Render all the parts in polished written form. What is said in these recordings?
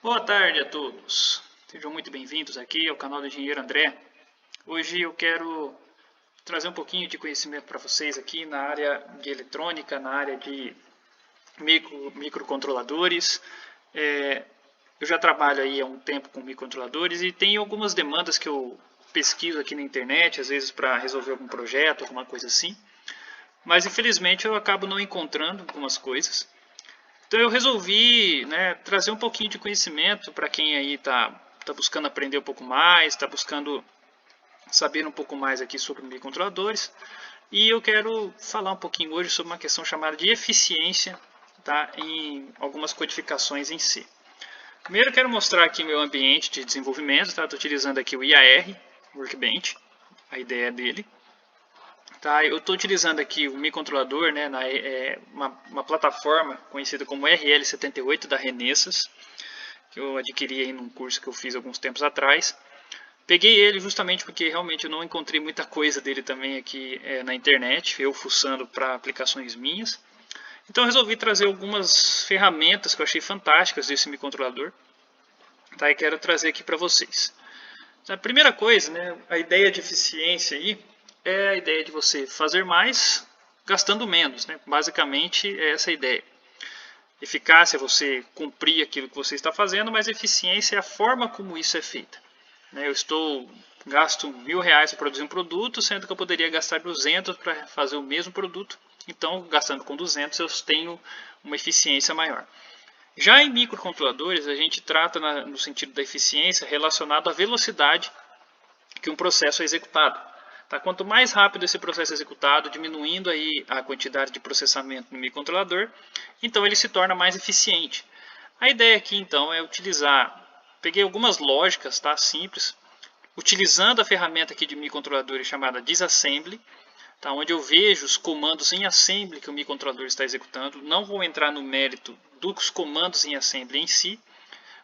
Boa tarde a todos, sejam muito bem-vindos aqui ao canal do Engenheiro André. Hoje eu quero trazer um pouquinho de conhecimento para vocês aqui na área de eletrônica, na área de microcontroladores. Eu já trabalho aí há um tempo com microcontroladores e tem algumas demandas que eu pesquiso aqui na internet, às vezes para resolver algum projeto, alguma coisa assim. Mas infelizmente eu acabo não encontrando algumas coisas. Então eu resolvi, trazer um pouquinho de conhecimento para quem aí está buscando aprender um pouco mais, está buscando saber um pouco mais aqui sobre microcontroladores. E eu quero falar um pouquinho hoje sobre uma questão chamada de eficiência, tá, em algumas codificações em C. Primeiro eu quero mostrar aqui meu ambiente de desenvolvimento, tá? Estou utilizando aqui o IAR, Workbench, a ideia dele. Tá, eu estou utilizando aqui o microcontrolador, uma plataforma conhecida como RL78 da Renesas, que eu adquiri em um curso que eu fiz alguns tempos atrás. Peguei ele justamente porque realmente eu não encontrei muita coisa dele também aqui na internet, eu fuçando para aplicações minhas. Então eu resolvi trazer algumas ferramentas que eu achei fantásticas desse microcontrolador, tá, e quero trazer aqui para vocês. A primeira coisa, a ideia de eficiência aí, é a ideia de você fazer mais gastando menos, Basicamente é essa a ideia. Eficácia é você cumprir aquilo que você está fazendo, mas eficiência é a forma como isso é feita. Eu gasto R$1.000 para produzir um produto, sendo que eu poderia gastar 200 para fazer o mesmo produto. Então, gastando com 200, eu tenho uma eficiência maior. Já em microcontroladores, a gente trata no sentido da eficiência relacionado à velocidade que um processo é executado. Tá? Quanto mais rápido esse processo é executado, diminuindo aí a quantidade de processamento no microcontrolador, então ele se torna mais eficiente. A ideia aqui então é peguei algumas lógicas, tá, simples, utilizando a ferramenta aqui de microcontroladores chamada disassembly, tá, onde eu vejo os comandos em assembly que o microcontrolador está executando. Não vou entrar no mérito dos comandos em assembly em si,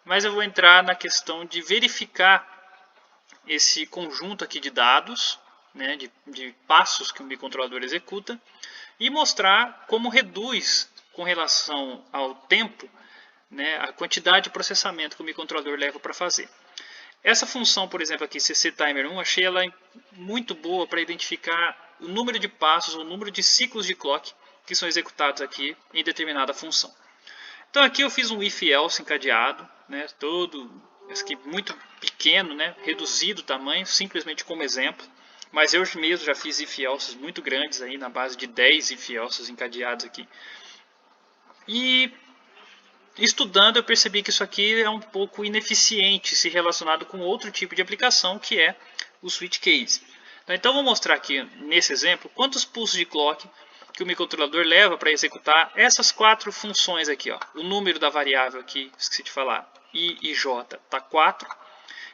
mas eu vou entrar na questão de verificar esse conjunto aqui de dados, de passos que o microcontrolador executa, e mostrar como reduz com relação ao tempo, a quantidade de processamento que o microcontrolador leva para fazer. Essa função, por exemplo, aqui, cctimer1, achei ela muito boa para identificar o número de passos, o número de ciclos de clock que são executados aqui em determinada função. Então aqui eu fiz um if-else encadeado, todo aqui muito pequeno, reduzido o tamanho, simplesmente como exemplo. Mas eu mesmo já fiz if-elses muito grandes, aí, na base de 10 if-elses encadeados aqui. E estudando eu percebi que isso aqui é um pouco ineficiente se relacionado com outro tipo de aplicação, que é o switch case. Então vou mostrar aqui nesse exemplo quantos pulsos de clock que o microcontrolador leva para executar essas 4 funções aqui. Ó. O número da variável aqui, esqueci de falar, I e J, está 4.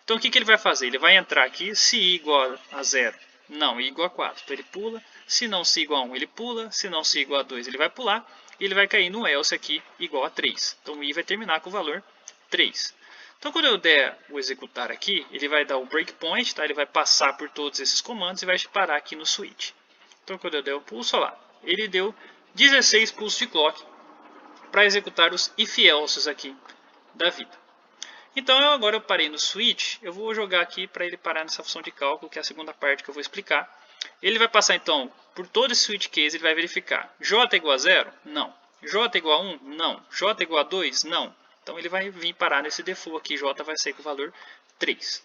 Então o que ele vai fazer? Ele vai entrar aqui, se I igual a 0, não, I igual a 4. Então ele pula, se não se igual a 1 ele pula, se não se igual a 2 ele vai pular, e ele vai cair no else aqui igual a 3. Então o I vai terminar com o valor 3. Então quando eu der o executar aqui, ele vai dar o breakpoint, tá? Ele vai passar por todos esses comandos e vai parar aqui no switch. Então quando eu der o pulso, olha lá, ele deu 16 pulsos de clock para executar os if-elses aqui da vida. Então agora eu parei no switch, eu vou jogar aqui para ele parar nessa função de cálculo, que é a segunda parte que eu vou explicar. Ele vai passar então por todo esse switch case, ele vai verificar J igual a 0? Não. J igual a 1? Não. J igual a 2? Não. Então ele vai vir parar nesse default aqui, J vai sair com o valor 3.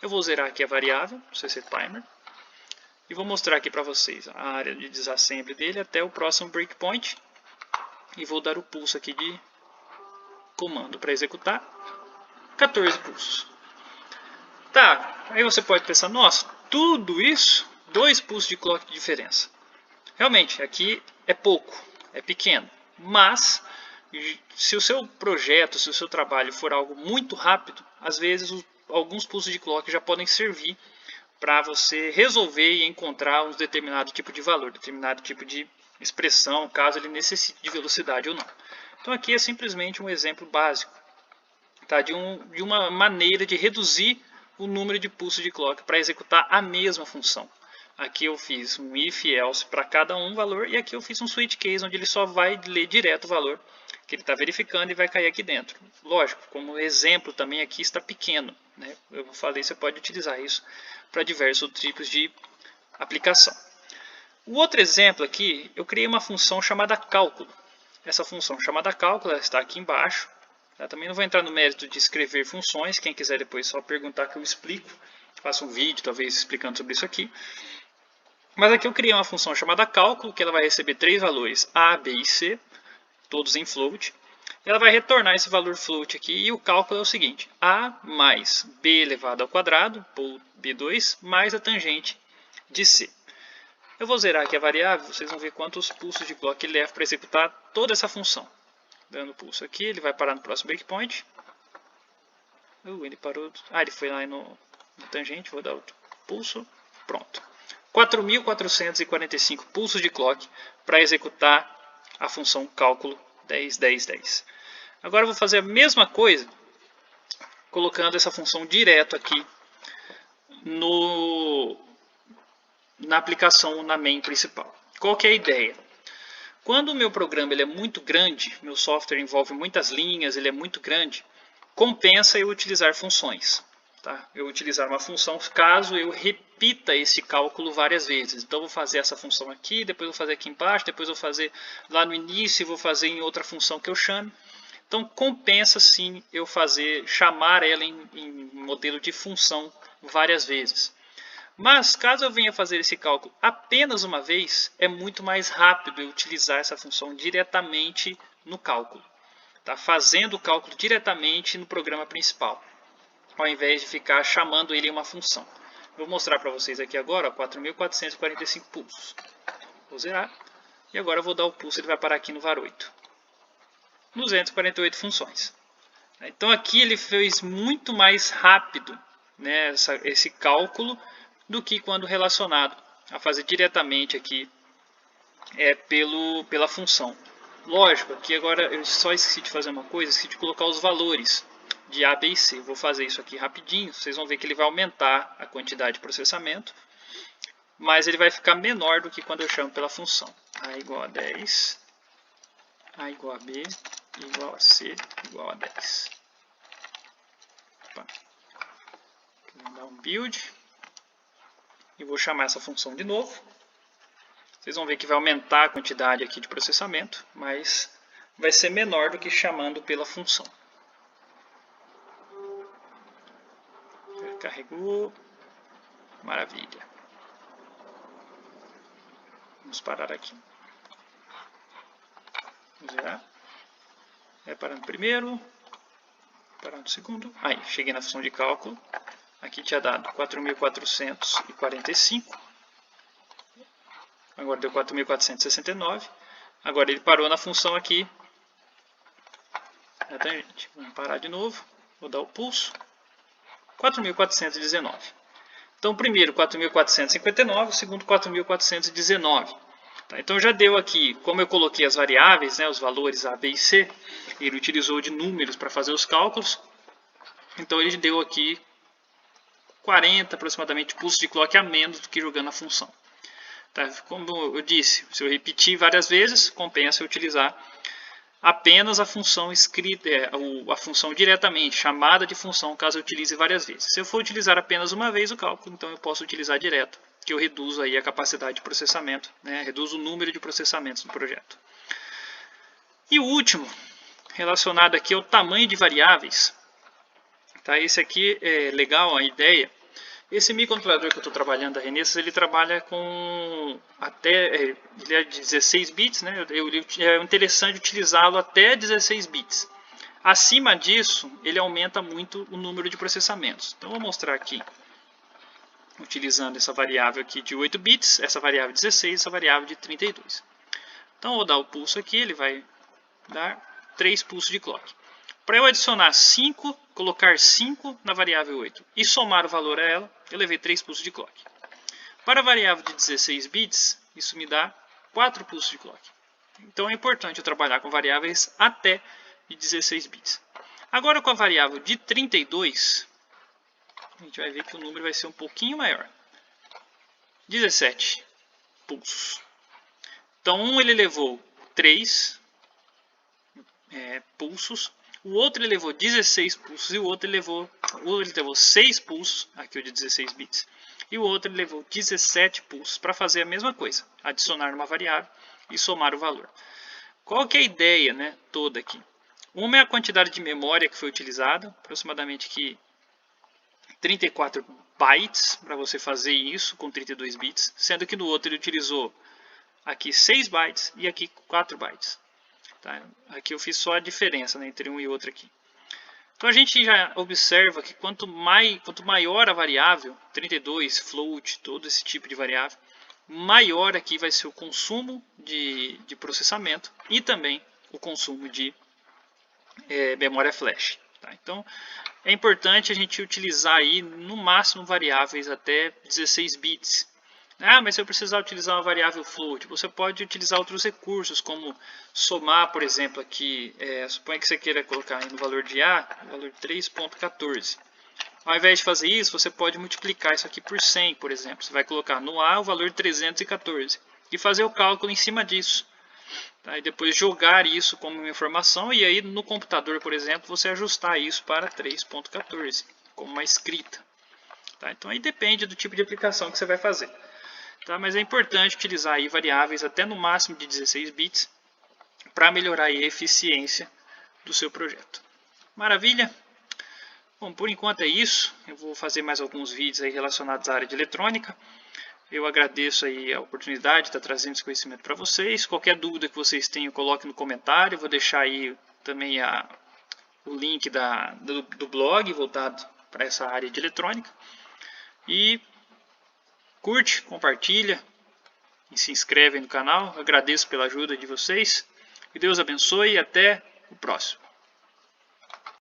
Eu vou zerar aqui a variável, cctimer, e vou mostrar aqui para vocês a área de disassembly dele até o próximo breakpoint. E vou dar o pulso aqui de comando para executar. 14 pulsos. Tá, aí você pode pensar, nossa, tudo isso, 2 pulsos de clock de diferença. Realmente, aqui é pouco, é pequeno. Mas, se o seu projeto, se o seu trabalho for algo muito rápido, às vezes alguns pulsos de clock já podem servir para você resolver e encontrar um determinado tipo de valor, determinado tipo de expressão, caso ele necessite de velocidade ou não. Então aqui é simplesmente um exemplo básico, tá, de uma maneira de reduzir o número de pulsos de clock para executar a mesma função. Aqui eu fiz um if else para cada valor, e aqui eu fiz um switch case onde ele só vai ler direto o valor que ele está verificando e vai cair aqui dentro. Lógico, como exemplo também aqui está pequeno, né? Eu falei, você pode utilizar isso para diversos tipos de aplicação. O outro exemplo aqui, eu criei uma função chamada cálculo. Essa função chamada cálculo ela está aqui embaixo. Eu também não vou entrar no mérito de escrever funções, quem quiser depois só perguntar que eu explico. Faço um vídeo talvez explicando sobre isso aqui. Mas aqui eu criei uma função chamada cálculo, que ela vai receber 3 valores A, B e C, todos em float. Ela vai retornar esse valor float aqui e o cálculo é o seguinte: A mais B elevado ao quadrado, ou B2, mais a tangente de C. Eu vou zerar aqui a variável, vocês vão ver quantos pulsos de clock ele leva para executar toda essa função. Dando pulso aqui, ele vai parar no próximo breakpoint. Ele parou. Ele foi lá no tangente, vou dar outro pulso. Pronto. 4.445 pulsos de clock para executar a função cálculo 10, 10, 10. Agora eu vou fazer a mesma coisa, colocando essa função direto aqui na aplicação, na main principal. Qual que é a ideia? Quando o meu programa ele é muito grande, meu software envolve muitas linhas, ele é muito grande, compensa eu utilizar funções. Tá? Eu utilizar uma função caso eu repita esse cálculo várias vezes. Então, vou fazer essa função aqui, depois vou fazer aqui embaixo, depois vou fazer lá no início, vou fazer em outra função que eu chame. Então, compensa sim eu chamar ela em modelo de função várias vezes. Mas, caso eu venha fazer esse cálculo apenas uma vez, é muito mais rápido eu utilizar essa função diretamente no cálculo. Tá? Fazendo o cálculo diretamente no programa principal, ao invés de ficar chamando ele em uma função. Vou mostrar para vocês aqui agora 4.445 pulsos. Vou zerar. E agora eu vou dar o pulso, ele vai parar aqui no var 8. 248 funções. Então aqui ele fez muito mais rápido, né, esse cálculo do que quando relacionado a fazer diretamente aqui pela função. Lógico, aqui agora eu só esqueci de fazer uma coisa, esqueci de colocar os valores de A, B e C. Vou fazer isso aqui rapidinho, vocês vão ver que ele vai aumentar a quantidade de processamento, mas ele vai ficar menor do que quando eu chamo pela função. A igual a 10, A igual a B, igual a C, igual a 10. Opa. Vou dar um build. E vou chamar essa função de novo. Vocês vão ver que vai aumentar a quantidade aqui de processamento, mas vai ser menor do que chamando pela função. Carregou. Maravilha. Vamos parar aqui. Vamos zerar. Parar no primeiro. Parar no segundo. Aí, cheguei na função de cálculo. Aqui tinha dado 4.445. Agora deu 4.469. Agora ele parou na função aqui. Na tangente. Vamos parar de novo. Vou dar o pulso. 4.419. Então, o primeiro 4.459, o segundo 4.419. Tá, então já deu aqui, como eu coloquei as variáveis, né, os valores A, B e C, ele utilizou de números para fazer os cálculos. Então ele deu aqui 40 aproximadamente pulsos de clock a menos do que jogando a função. Tá? Como eu disse, se eu repetir várias vezes, compensa eu utilizar apenas a função escrita, a função diretamente, chamada de função, caso eu utilize várias vezes. Se eu for utilizar apenas uma vez o cálculo, então eu posso utilizar direto, que eu reduzo aí a capacidade de processamento, né? Reduzo o número de processamentos do projeto. E o último, relacionado aqui ao tamanho de variáveis. Tá? Esse aqui é legal a ideia. Esse microcontrolador que eu estou trabalhando da Renesas, ele trabalha com ele é de 16 bits, né? É interessante utilizá-lo até 16 bits. Acima disso, ele aumenta muito o número de processamentos. Então, vou mostrar aqui, utilizando essa variável aqui de 8 bits, essa variável de 16, essa variável de 32. Então, vou dar o pulso aqui, ele vai dar 3 pulsos de clock. Para eu adicionar 5, colocar 5 na variável 8 e somar o valor a ela, eu levei 3 pulsos de clock. Para a variável de 16 bits, isso me dá 4 pulsos de clock. Então é importante eu trabalhar com variáveis até de 16 bits. Agora com a variável de 32, a gente vai ver que o número vai ser um pouquinho maior. 17 pulsos. Então ele levou 3 pulsos. O outro ele levou 16 pulsos e o outro ele levou 6 pulsos, aqui o de 16 bits. E o outro ele levou 17 pulsos para fazer a mesma coisa, adicionar uma variável e somar o valor. Qual que é a ideia, né, toda aqui? Uma é a quantidade de memória que foi utilizada, aproximadamente aqui 34 bytes para você fazer isso com 32 bits, sendo que no outro ele utilizou aqui 6 bytes e aqui 4 bytes. Tá? Aqui eu fiz só a diferença, né, entre um e outro aqui. Então a gente já observa que quanto maior a variável, 32, float, todo esse tipo de variável, maior aqui vai ser o consumo de processamento e também o consumo de memória flash. Tá? Então é importante a gente utilizar aí no máximo variáveis até 16 bits. Ah, mas se eu precisar utilizar uma variável float, você pode utilizar outros recursos, como somar, por exemplo, aqui, suponha que você queira colocar aí no valor de A, o valor de 3.14. Ao invés de fazer isso, você pode multiplicar isso aqui por 100, por exemplo. Você vai colocar no A o valor de 314 e fazer o cálculo em cima disso. Tá? E depois jogar isso como uma informação e aí no computador, por exemplo, você ajustar isso para 3.14, como uma escrita. Tá? Então aí depende do tipo de aplicação que você vai fazer. Tá? Mas é importante utilizar aí variáveis até no máximo de 16 bits para melhorar aí a eficiência do seu projeto. Maravilha? Bom, por enquanto é isso. Eu vou fazer mais alguns vídeos aí relacionados à área de eletrônica. Eu agradeço aí a oportunidade de estar trazendo esse conhecimento para vocês. Qualquer dúvida que vocês tenham, coloque no comentário. Eu vou deixar aí também o link do blog voltado para essa área de eletrônica. E curte, compartilha e se inscreve no canal. Eu agradeço pela ajuda de vocês. Que Deus abençoe e até o próximo.